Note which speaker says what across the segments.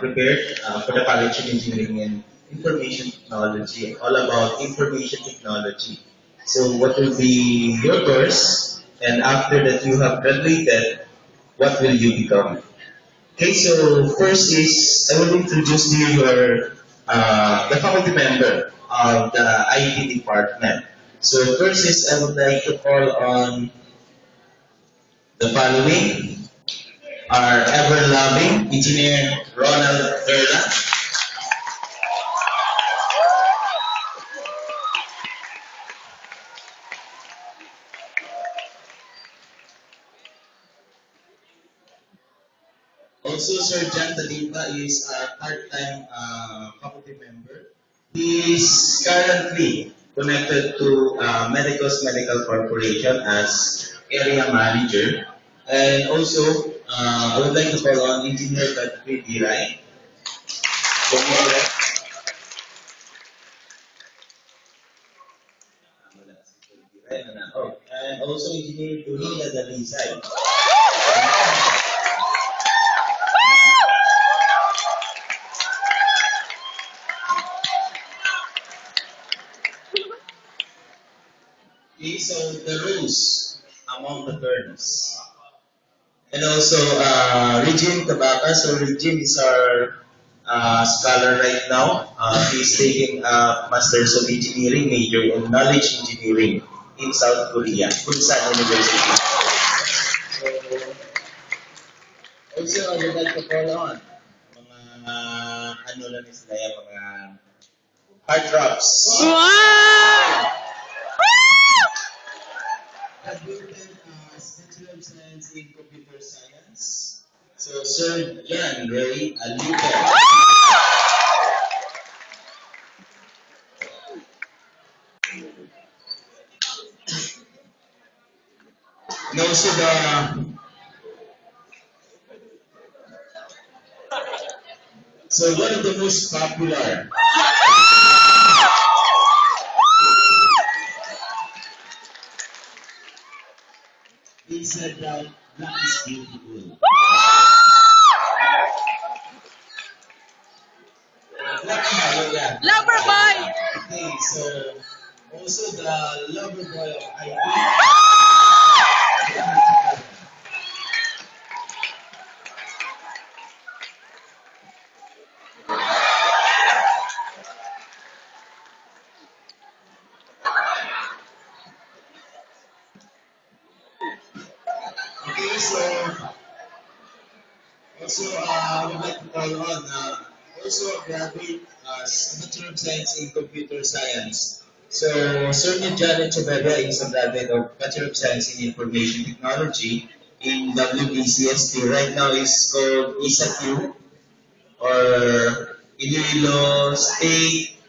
Speaker 1: prepared for the College of Engineering and Information Technology, all about information technology. So, what will be your course? And after that, you have graduated, what will you become? Okay, so first is I will introduce to you the faculty member of the IT department. So first is I would like to call on the following: our ever-loving Engineer Ronald Erla. Also, Sir John Talipa is a part-time faculty member. He is currently connected to Medical Corporation as area manager. And also, I would like to call on Engineer Patrick Diray. Oh, and also Engineer Durina Dalisay. Okay, so the rules among the terms. And also Regine Tabaka. So Regine is our scholar right now. He's taking a Masters of Engineering major in Knowledge Engineering in South Korea, Kunsan University. So also I would like to call on mga ano lang sila yung mga heart drops. Wow! Graduated Bachelor of Science in Computer Science. So, Sir Jan Ray Alita. And also one of the most popular. He said that black is beautiful. Black yeah.
Speaker 2: Lover boy!
Speaker 1: Okay, so also the lover boy of IB. Okay, so also I would like to call on also a graduate Bachelor of Science in Computer Science. So Sir Janet Echeverria is a graduate of Bachelor of Science in Information Technology in WBCST. Right now is called ISAQ or Iloilo State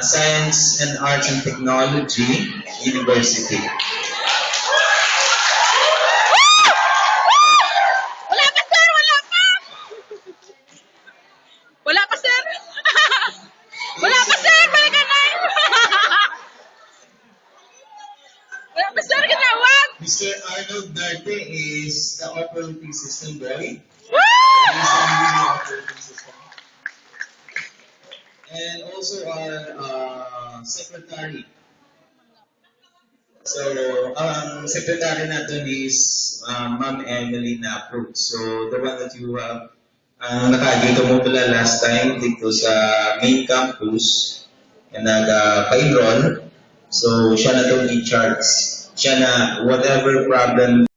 Speaker 1: Science and Arts and Technology University.
Speaker 2: Wala pa, sir! Wala pa! Wala pa, sir! Wala pa, sir! Balikan na! Wala pa, sir! Ginawag!
Speaker 1: Mr. Arnold Darte is the operating system boy.
Speaker 2: Woo!
Speaker 1: He's the leading operating system. And also our secretary. So, ang secretary natin is Ma'am Emily Napro. So, the one that you have nakagito mo pala last time dito sa main campus na nag-pa-enroll. So, siya na itong in charge. Siya na whatever problem